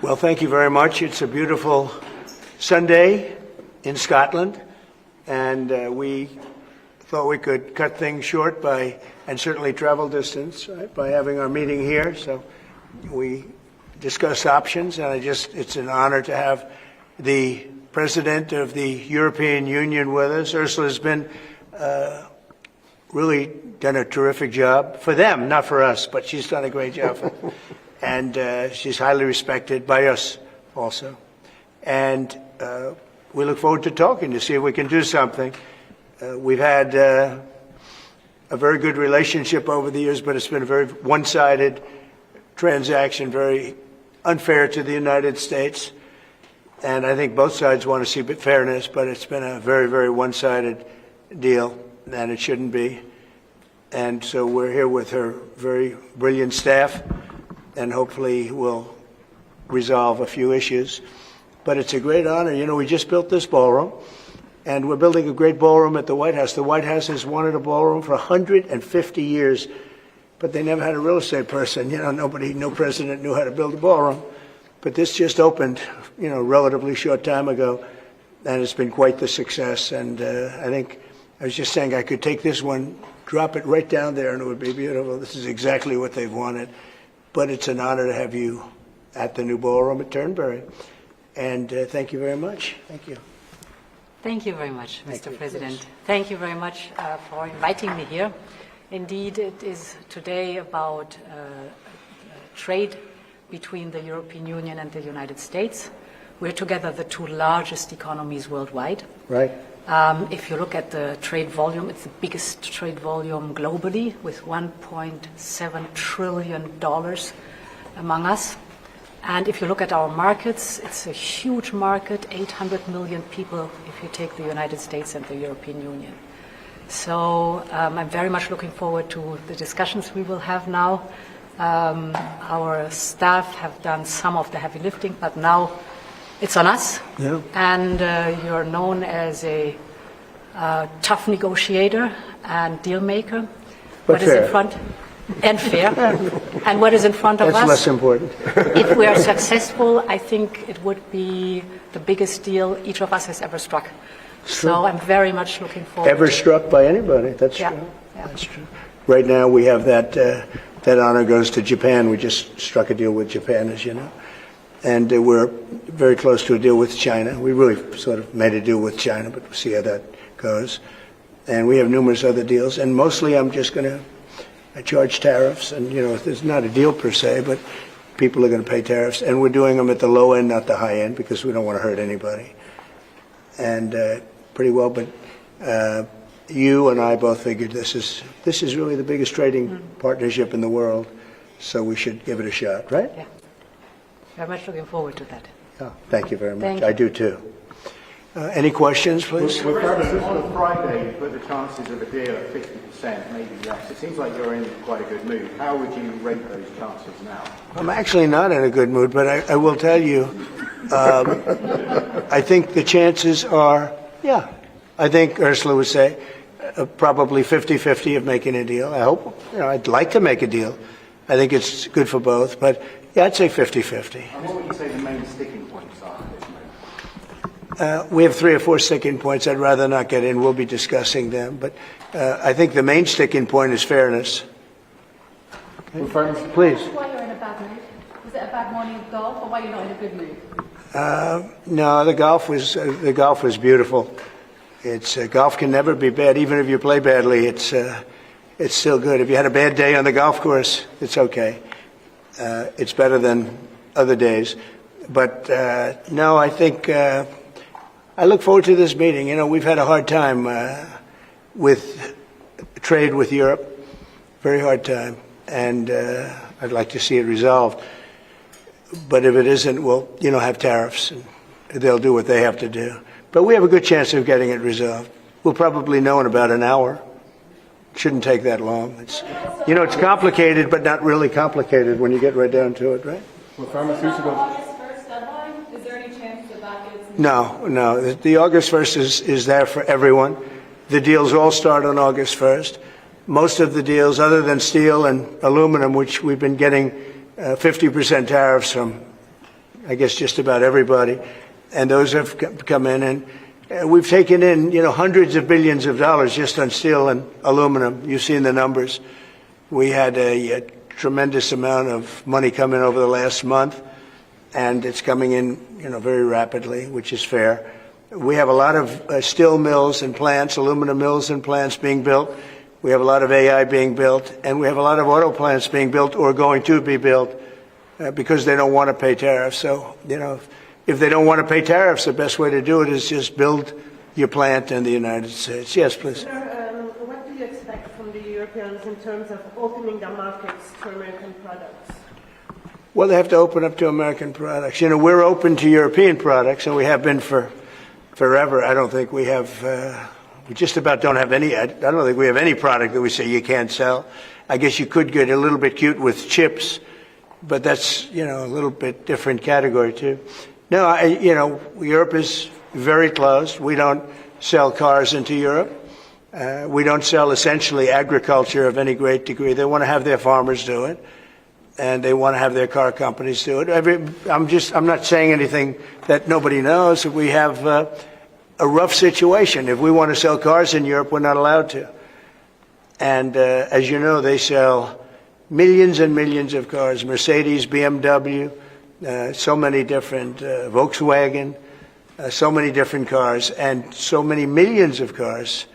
Well, thank you very much. It's a beautiful Sunday in Scotland, and we thought we could cut things short and certainly travel distance, right, by having our meeting here. So we discuss options, and it's an honor to have the President of the European Union with us. Ursula's been really done a terrific job for them, not for us, but she's done a great job. And she's highly respected by us also. And we look forward to talking to see if we can do something. We've had a very good relationship over the years, but it's been a very one-sided transaction, very unfair to the United States. And I think both sides want to see fairness, but it's been a very, very one-sided deal, and it shouldn't be. And so we're here with her very brilliant staff, and hopefully we'll resolve a few issues. But it's a great honor. You know, we just built this ballroom, and we're building a great ballroom at the White House. The White House has wanted a ballroom for 150 years, but they never had a real estate person. You know, no president knew how to build a ballroom. But this just opened, you know, a relatively short time ago, and it's been quite the success. And I think, I was just saying, I could take this one, drop it right down there, and it would be beautiful. This is exactly what they've wanted. But it's an honor to have you at the new ballroom at Turnberry. And thank you very much. Thank you. Thank you very much, Mr. President. Thank you very much for inviting me here. Indeed, it is today about trade between the European Union and the United States. We're together the two largest economies worldwide. Right. If you look at the trade volume, it's the biggest trade volume globally, with $1.7 trillion among us. And if you look at our markets, it's a huge market, 800 million people if you take the United States and the European Union. So I'm very much looking forward to the discussions we will have now. Our staff have done some of the heavy lifting, but now it's on us. Yeah. And you're known as a tough negotiator and deal maker. But what fair. Is in front? And fair. And what is in front of us? That's less important. If we are successful, I think it would be the biggest deal each of us has ever struck. So I'm very much looking forward. Ever struck by anybody? That's true. Yeah. That's true. Right now we have that honor goes to Japan. We just struck a deal with Japan, as you know. And we're very close to a deal with China. We really sort of made a deal with China, but we'll see how that goes. And we have numerous other deals. And mostly I'm just going to charge tariffs. And, you know, there's not a deal per se, but people are going to pay tariffs. And we're doing them at the low end, not the high end, because we don't want to hurt anybody. And pretty well, but you and I both figured this is really the biggest trading partnership in the world, so we should give it a shot, right? Yeah. Very much looking forward to that. Oh, thank you very much. Thank you. I do too. Any questions, please? On Friday, you put the chances of a deal at 50%, maybe less. It seems like you're in quite a good mood. How would you rate those chances now? I'm actually not in a good mood, but I will tell you, I think the chances are, yeah, I think Ursula would say, probably 50-50 of making a deal. I hope, you know, I'd like to make a deal. I think it's good for both, but yeah, I'd say 50-50. And what would you say the main sticking points are at this moment? We have 3 or 4 sticking points. I'd rather not get in. We'll be discussing them. But I think the main sticking point is fairness. Okay. Please. Why you're in a bad mood? Was it a bad morning of golf, or why you're not in a good mood? No, the golf was beautiful. Golf can never be bad, even if you play badly. It's still good. If you had a bad day on the golf course, it's okay. It's better than other days. But no, I think I look forward to this meeting. You know, we've had a hard time with trade with Europe, very hard time, and I'd like to see it resolved. But if it isn't, we'll, you know, have tariffs, and they'll do what they have to do. But we have a good chance of getting it resolved. We'll probably know in about an hour. Shouldn't take that long. You know, it's complicated, but not really complicated when you get right down to it, right? Well, Pharmaceuticals. August 1st deadline? Is there any chance that gets... No. The August 1st is there for everyone. The deals all start on August 1st. Most of the deals, other than steel and aluminum, which we've been getting 50% tariffs from I guess just about everybody, and those have come in, and we've taken in, hundreds of billions of dollars just on steel and aluminum. You've seen the numbers. We had a tremendous amount of money come in over the last month, and it's coming in, very rapidly, which is fair. We have a lot of steel mills and plants, aluminum mills and plants being built. We have a lot of AI being built, and we have a lot of auto plants being built or going to be built because they don't want to pay tariffs. So, if they don't want to pay tariffs, the best way to do it is just build your plant in the United States. Yes, please. Sir, what do you expect from the Europeans in terms of opening their markets to American products? Well, they have to open up to American products. We're open to European products, and we have been for forever. I don't think we have, we just about don't have any, I don't think we have any product that we say you can't sell. I guess you could get a little bit cute with chips, but that's, a little bit different category too. No, Europe is very closed. We don't sell cars into Europe. We don't sell essentially agriculture of any great degree. They want to have their farmers do it, and they want to have their car companies do it. I'm not saying anything that nobody knows. We have a rough situation. If we want to sell cars in Europe, we're not allowed to. And as you know, they sell millions and millions of cars, Mercedes, BMW, so many different, Volkswagen, so many different cars, and so many millions of cars.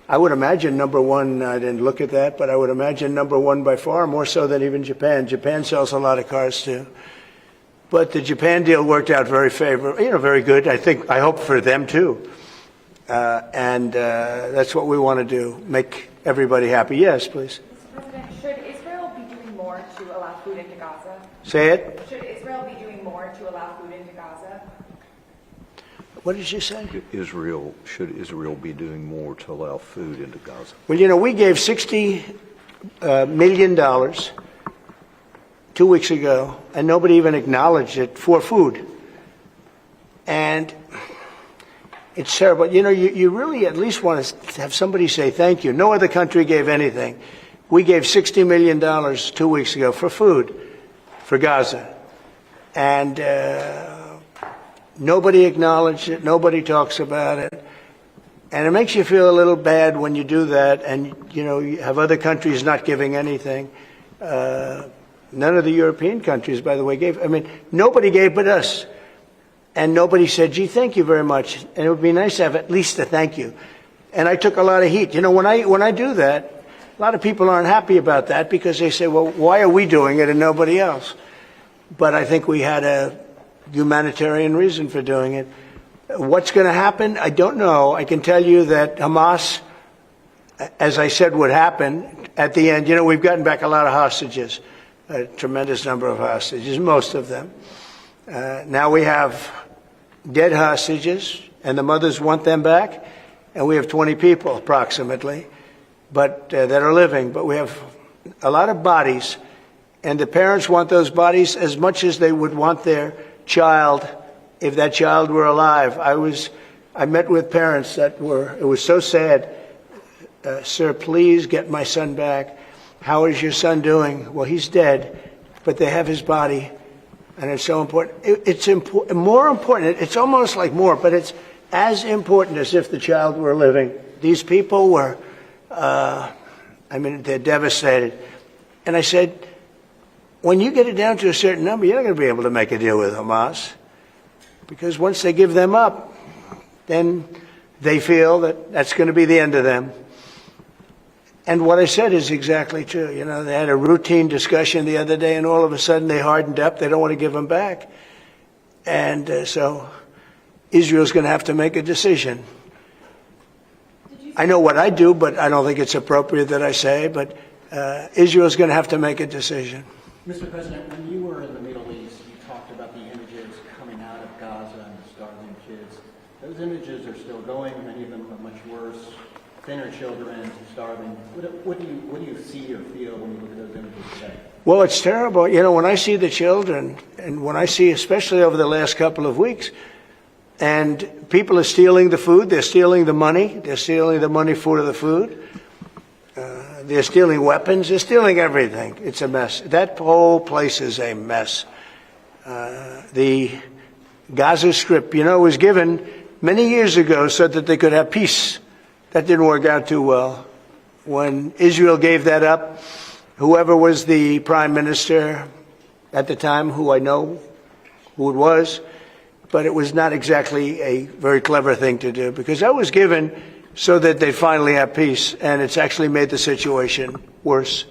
I would imagine number one, I didn't look at that, but I would imagine number one by far, more so than even Japan. Japan sells a lot of cars too. But the Japan deal worked out very favorable, very good. I hope for them too. And that's what we want to do, make everybody happy. Yes, please. Mr. President, should Israel be doing more to allow food into Gaza? Say it. Should Israel be doing more to allow food into Gaza? What did you say? Should Israel be doing more to allow food into Gaza? Well, we gave $60 million 2 weeks ago, and nobody even acknowledged it for food. And it's terrible. You really at least want to have somebody say thank you. No other country gave anything. We gave $60 million 2 weeks ago for food for Gaza. And nobody acknowledged it. Nobody talks about it. And it makes you feel a little bad when you do that and, you have other countries not giving anything. None of the European countries, by the way, gave. Nobody gave but us. And nobody said, gee, thank you very much. And it would be nice to have at least a thank you. And I took a lot of heat. When I do that, a lot of people aren't happy about that because they say, well, why are we doing it and nobody else? But I think we had a humanitarian reason for doing it. What's going to happen? I don't know. I can tell you that Hamas, as I said would happen, at the end, we've gotten back a lot of hostages, a tremendous number of hostages, most of them. Now we have dead hostages, and the mothers want them back, and we have 20 people approximately, but that are living. But we have a lot of bodies, and the parents want those bodies as much as they would want their child if that child were alive. I met with parents it was so sad. Sir, please get my son back. How is your son doing? Well, he's dead, but they have his body. And it's so important. It's more important. It's almost like more, but it's as important as if the child were living. These people were, they're devastated. And I said, when you get it down to a certain number, you're not going to be able to make a deal with Hamas. Because once they give them up, then they feel that that's going to be the end of them. And what I said is exactly true. They had a routine discussion the other day, and all of a sudden they hardened up. They don't want to give them back. And so Israel's going to have to make a decision. I know what I do, but I don't think it's appropriate that I say, but Israel's going to have to make a decision. Mr. President, when you were in the Middle East, you talked about the images coming out of Gaza and the starving kids. Those images are still going. Many of them are much worse. Thinner children, starving. What do you see or feel when you look at those images today? Well, it's terrible. When I see the children, and when I see, especially over the last couple of weeks, and people are stealing the food, they're stealing the money for the food, they're stealing weapons, they're stealing everything. It's a mess. That whole place is a mess. The Gaza Strip, was given many years ago so that they could have peace. That didn't work out too well. When Israel gave that up, whoever was the prime minister at the time, who I know who it was, but it was not exactly a very clever thing to do, because that was given so that they finally have peace, and it's actually made the situation worse.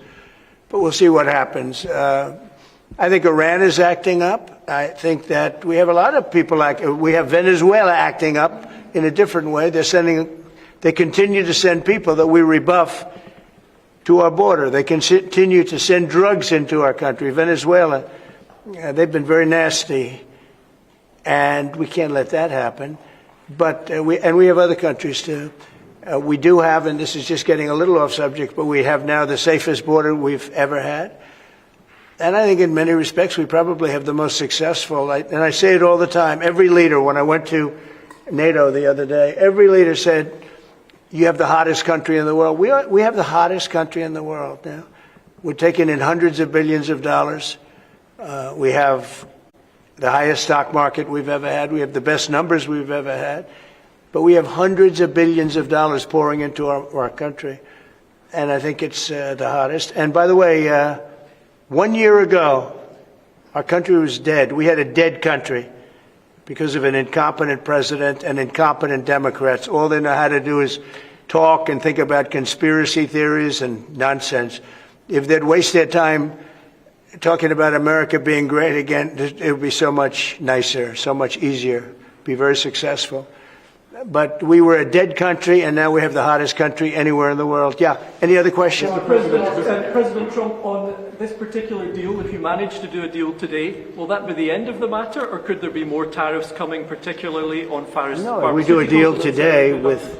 But we'll see what happens. I think Iran is acting up. I think that we have a lot of people we have Venezuela acting up in a different way. They continue to send people that we rebuff to our border. They continue to send drugs into our country. Venezuela, they've been very nasty, and we can't let that happen. But we have other countries too. We do have, and this is just getting a little off subject, but we have now the safest border we've ever had. And I think in many respects we probably have the most successful, and I say it all the time, every leader, when I went to NATO the other day, every leader said, you have the hottest country in the world. We have the hottest country in the world now. We're taking in hundreds of billions of dollars. We have the highest stock market we've ever had. We have the best numbers we've ever had. But we have hundreds of billions of dollars pouring into our country. And I think it's the hottest. And by the way, 1 year ago, our country was dead. We had a dead country because of an incompetent president and incompetent Democrats. All they know how to do is talk and think about conspiracy theories and nonsense. If they'd waste their time talking about America being great again, it would be so much nicer, so much easier, be very successful. But we were a dead country, and now we have the hottest country anywhere in the world. Yeah, any other questions? President Trump, on this particular deal, if you manage to do a deal today, will that be the end of the matter, or could there be more tariffs coming, particularly on pharmaceuticals? No, if we do a deal today with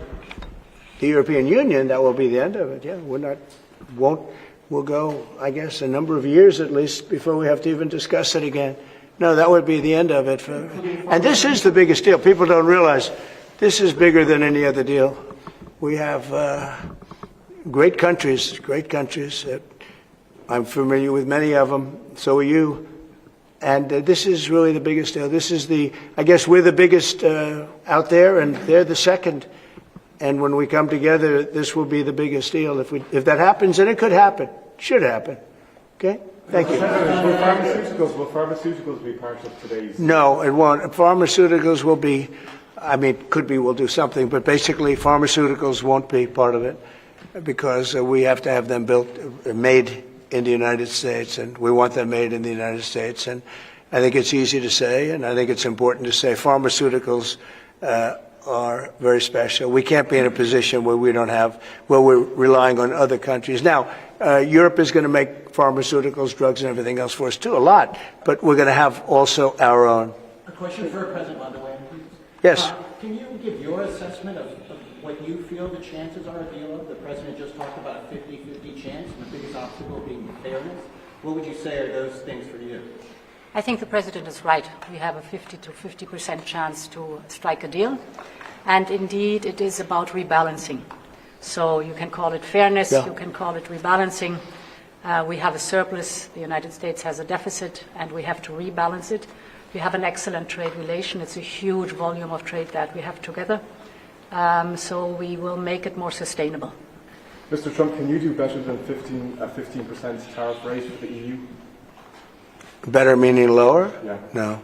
the European Union, that will be the end of it. Yeah, we'll go, I guess, a number of years at least before we have to even discuss it again. No, that would be the end of it. And this is the biggest deal. People don't realize this is bigger than any other deal. We have great countries. I'm familiar with many of them. So are you. And this is really the biggest deal. I guess we're the biggest out there, and they're the second. And when we come together, this will be the biggest deal. If that happens, and it could happen, should happen. Okay? Thank you. Will pharmaceuticals be part of today's? No, it won't. Pharmaceuticals will be, could be, we'll do something, but basically pharmaceuticals won't be part of it because we have to have them made in the United States, and we want them made in the United States. And I think it's easy to say, and I think it's important to say pharmaceuticals are very special. We can't be in a position where we're relying on other countries. Now, Europe is going to make pharmaceuticals, drugs, and everything else for us too, a lot, but we're going to have also our own. A question for President von der Leyen, please. Yes. Can you give your assessment of what you feel the chances are of the deal? The President just talked about a 50-50 chance, and the biggest obstacle being fairness. What would you say are those things for you? I think the President is right. We have a 50 to 50% chance to strike a deal. And indeed, it is about rebalancing. So you can call it fairness, You can call it rebalancing. We have a surplus, the United States has a deficit, and we have to rebalance it. We have an excellent trade relation. It's a huge volume of trade that we have together. So we will make it more sustainable. Mr. Trump, can you do better than a 15% tariff rate for the EU? Better meaning lower? Yeah. No.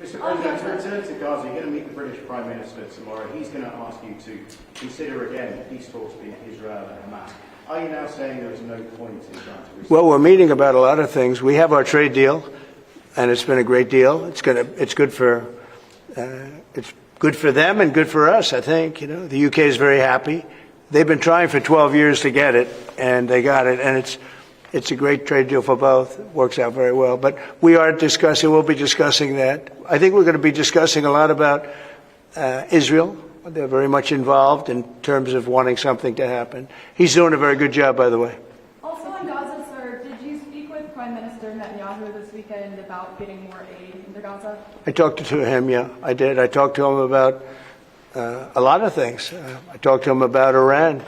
Mr. President, to return to Gaza, you're going to meet the British Prime Minister tomorrow. He's going to ask you to consider again peace talks between Israel and Hamas. Are you now saying there is no point in trying to... Well, we're meeting about a lot of things. We have our trade deal, and it's been a great deal. It's good for them and good for us, I think. The UK is very happy. They've been trying for 12 years to get it, and they got it, and it's a great trade deal for both. It works out very well. But we'll be discussing that. I think we're going to be discussing a lot about Israel. They're very much involved in terms of wanting something to happen. He's doing a very good job, by the way. Also in Gaza, sir, did you speak with Prime Minister Netanyahu this weekend about getting more aid into Gaza? I talked to him, yeah, I did. I talked to him about a lot of things. I talked to him about Iran.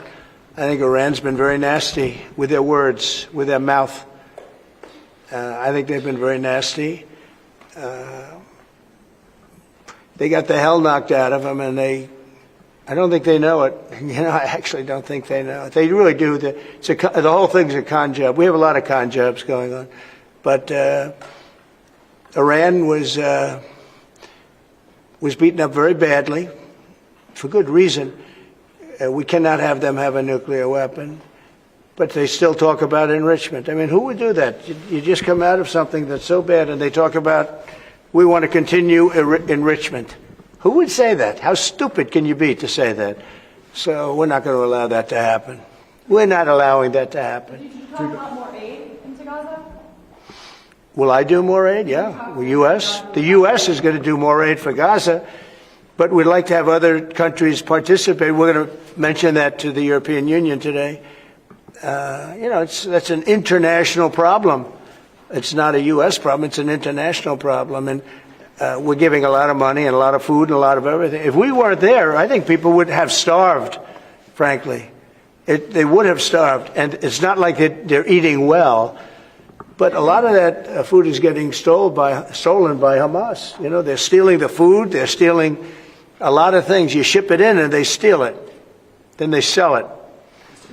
I think Iran's been very nasty with their words, with their mouth. I think they've been very nasty. they got the hell knocked out of them, and I don't think they know it. I actually don't think they know it. They really do. The whole thing's a con job. We have a lot of con jobs going on. But Iran was beaten up very badly, for good reason. We cannot have them have a nuclear weapon. But they still talk about enrichment. I mean, who would do that? You just come out of something that's so bad, and they talk about, we want to continue enrichment. Who would say that? How stupid can you be to say that? So we're not going to allow that to happen. We're not allowing that to happen. Did you talk about more aid into Gaza? Will I do more aid? Yeah. The U.S. is going to do more aid for Gaza, but we'd like to have other countries participate. We're going to mention that to the European Union today. That's an international problem. It's not a U.S. problem. It's an international problem. And we're giving a lot of money and a lot of food and a lot of everything. If we weren't there, I think people would have starved, frankly. They would have starved. And it's not like they're eating well. But a lot of that food is getting stolen by Hamas. They're stealing the food. They're stealing a lot of things. You ship it in and they steal it. Then they sell it.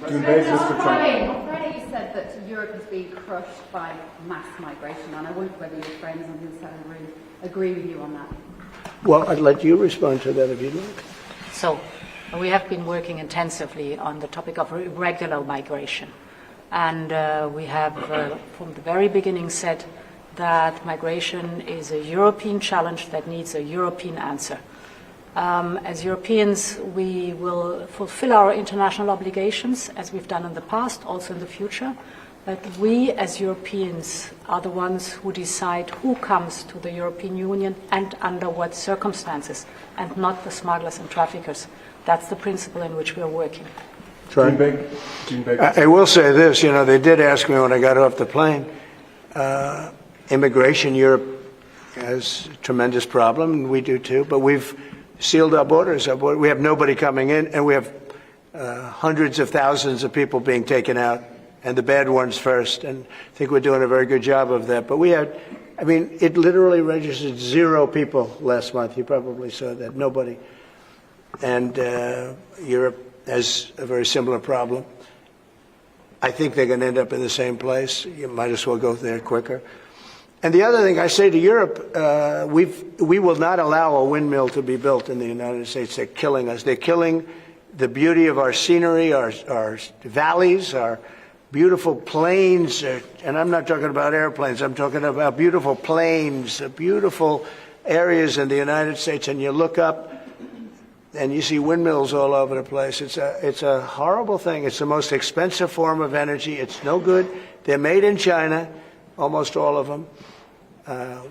On Friday you said that Europe is being crushed by mass migration, and I wonder whether your friends on this side of the room agree with you on that. Well, I'd let you respond to that if you'd like. So we have been working intensively on the topic of irregular migration. And we have, from the very beginning, said that migration is a European challenge that needs a European answer. As Europeans, we will fulfill our international obligations, as we've done in the past, also in the future. But we, as Europeans, are the ones who decide who comes to the European Union and under what circumstances, and not the smugglers and traffickers. That's the principle in which we are working. Dream big. I will say this, they did ask me when I got off the plane, immigration, Europe has a tremendous problem, and we do too, but we've sealed our borders. We have nobody coming in, and we have hundreds of thousands of people being taken out, and the bad ones first, and I think we're doing a very good job of that. But it literally registered 0 people last month. You probably saw that, nobody. And Europe has a very similar problem. I think they're going to end up in the same place. You might as well go there quicker. And the other thing I say to Europe, we will not allow a windmill to be built in the United States. They're killing us. They're killing the beauty of our scenery, our valleys, our beautiful plains. And I'm not talking about airplanes. I'm talking about beautiful plains, beautiful areas in the United States. And you look up and you see windmills all over the place. It's a horrible thing. It's the most expensive form of energy. It's no good. They're made in China, almost all of them.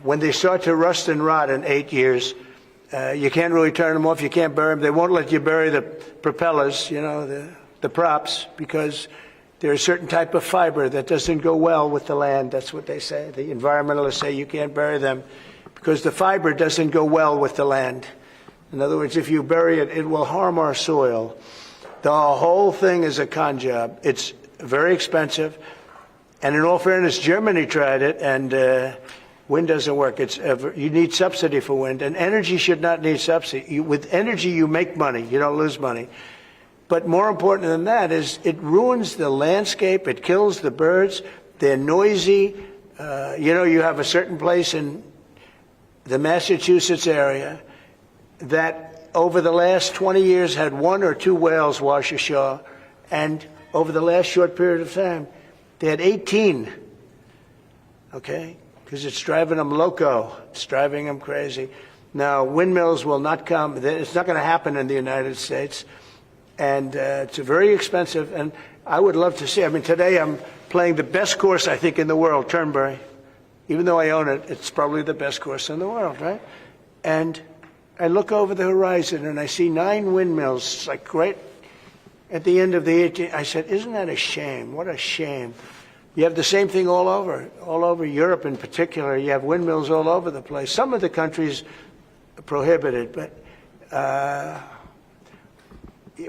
When they start to rust and rot in 8 years, you can't really turn them off. You can't bury them. They won't let you bury the propellers, the props, because there's a certain type of fiber that doesn't go well with the land. That's what they say. The environmentalists say you can't bury them because the fiber doesn't go well with the land. In other words, if you bury it, it will harm our soil. The whole thing is a con job. It's very expensive. And in all fairness, Germany tried it, and wind doesn't work. You need subsidy for wind, and energy should not need subsidy. With energy, you make money. You don't lose money. But more important than that is it ruins the landscape. It kills the birds. They're noisy. You have a certain place in the Massachusetts area that over the last 20 years had 1 or 2 whales wash ashore, and over the last short period of time, they had 18, okay? Because it's driving them loco. It's driving them crazy. Now, windmills will not come. It's not going to happen in the United States. And it's very expensive. And I would love to see. Today I'm playing the best course, I think, in the world, Turnberry. Even though I own it, it's probably the best course in the world, right? And I look over the horizon and I see 9 windmills. It's like great. At the end of the 18th, I said, isn't that a shame? What a shame. You have the same thing all over Europe in particular. You have windmills all over the place. Some of the countries prohibit it, but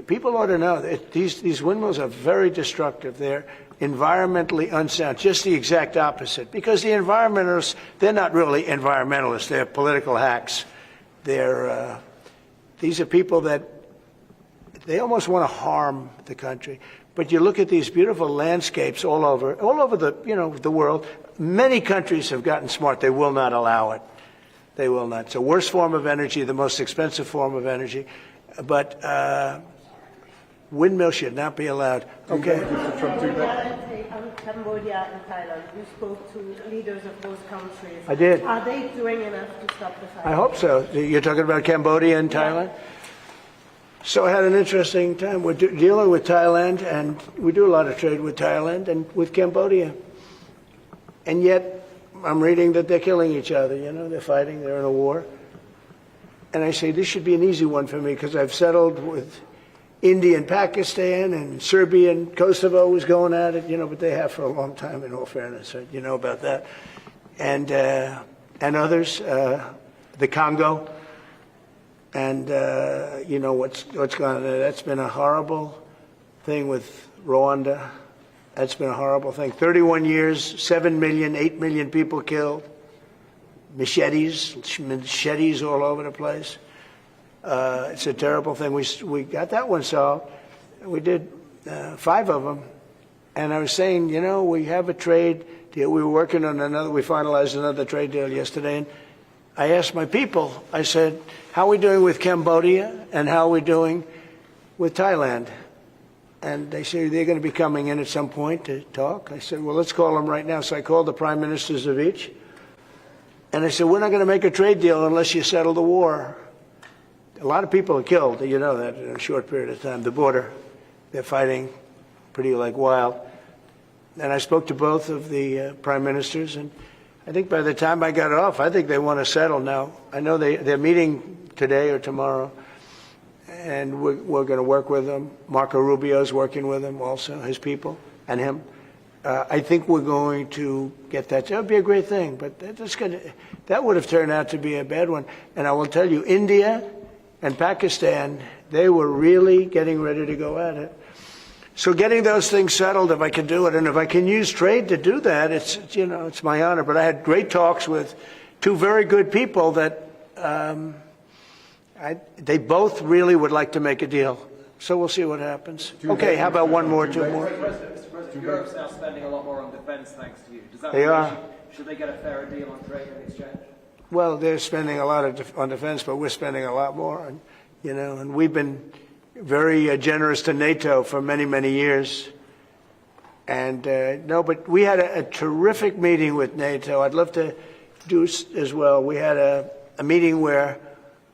people ought to know that these windmills are very destructive. They're environmentally unsound, just the exact opposite. Because the environmentalists, they're not really environmentalists, they're political hacks. These are people that, they almost want to harm the country. But you look at these beautiful landscapes all over the world. Many countries have gotten smart. They will not allow it. They will not. It's the worst form of energy, the most expensive form of energy. But windmills should not be allowed. Okay. Cambodia and Thailand. You spoke to leaders of those countries. I did. Are they doing enough to stop the fire? I hope so. You're talking about Cambodia and Thailand? So I had an interesting time. We're dealing with Thailand, and we do a lot of trade with Thailand and with Cambodia. And yet, I'm reading that they're killing each other, they're fighting, they're in a war. And I say, this should be an easy one for me, because I've settled with India and Pakistan, and Serbia and Kosovo was going at it, but they have for a long time, in all fairness, you know about that. And others, the Congo. And what's gone on there. That's been a horrible thing with Rwanda. That's been a horrible thing. 31 years, 7 million, 8 million people killed. Machetes all over the place. It's a terrible thing. We got that one solved. We did 5 of them. And I was saying, we have a trade deal. We were working on another. We finalized another trade deal yesterday. And I asked my people, I said, how are we doing with Cambodia and how are we doing with Thailand? And they said they're going to be coming in at some point to talk. I said, well, let's call them right now. So I called the prime ministers of each. And I said, we're not going to make a trade deal unless you settle the war. A lot of people are killed, that in a short period of time. The border, they're fighting pretty like wild. And I spoke to both of the prime ministers, and I think by the time I got off, I think they want to settle now. I know they're meeting today or tomorrow, and we're going to work with them. Marco Rubio's working with them also, his people, and him. I think we're going to get that. That would be a great thing, but that would have turned out to be a bad one. And I will tell you, India and Pakistan, they were really getting ready to go at it. So getting those things settled, if I can do it, and if I can use trade to do that, it's my honor. But I had great talks with 2 very good people that they both really would like to make a deal. So we'll see what happens. Okay, how about 1 more, 2 more? Mr. President, Europe's now spending a lot more on defence thanks to you. Does that mean should they get a fairer deal on trade and exchange? Well, they're spending a lot on defence, but we're spending a lot more. And we've been very generous to NATO for many, many years. And but we had a terrific meeting with NATO. I'd love to do as well. We had a meeting where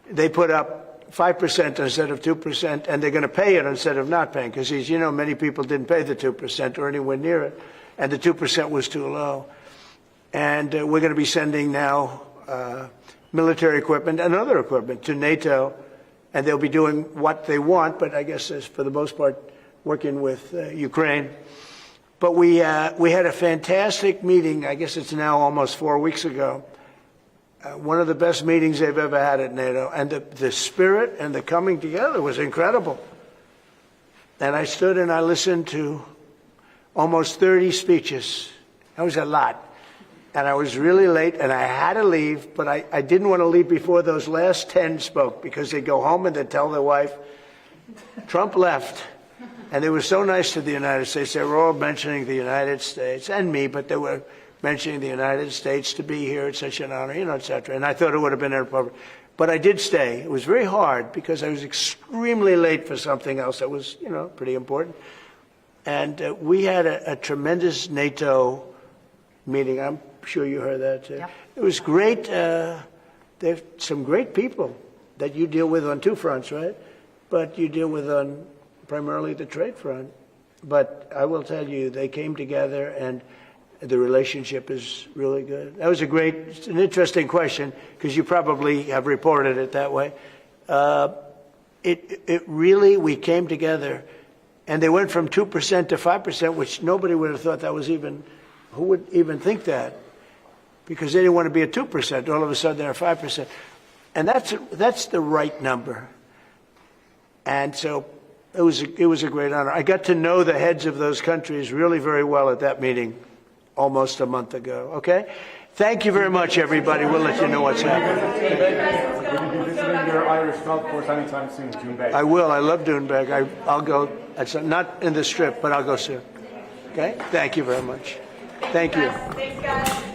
they put up 5% instead of 2%, and they're going to pay it instead of not paying, because many people didn't pay the 2% or anywhere near it, and the 2% was too low. And we're going to be sending now military equipment and other equipment to NATO, and they'll be doing what they want, but I guess for the most part working with Ukraine. But we had a fantastic meeting. I guess it's now almost 4 weeks ago. One of the best meetings they've ever had at NATO, and the spirit and the coming together was incredible. And I stood and I listened to almost 30 speeches. That was a lot. And I was really late, and I had to leave, but I didn't want to leave before those last 10 spoke, because they'd go home and they'd tell their wife, Trump left. And they were so nice to the United States. They were all mentioning the United States, and me, but they were mentioning the United States to be here. It's such an honor, et cetera. And I thought it would have been inappropriate. But I did stay. It was very hard, because I was extremely late for something else that was, pretty important. And we had a tremendous NATO meeting. I'm sure you heard that too. Yep. It was great. There's some great people that you deal with on 2 fronts, right? But you deal with on primarily the trade front. But I will tell you, they came together, and the relationship is really good. That was it's an interesting question, because you probably have reported it that way. It really, we came together, and they went from 2% to 5%, which nobody would have thought that was even, who would even think that? Because they didn't want to be at 2%. All of a sudden, they're 5%. And that's the right number. And so it was a great honor. I got to know the heads of those countries really very well at that meeting almost a month ago. Okay? Thank you very much, everybody. We'll let you know what's happening. Will you be visiting your Irish golf course anytime soon, Doonbeg? I will. I love Doonbeg. I'll go. Not in the Strip, but I'll go soon. Okay? Thank you very much. Thank you. Thanks, guys.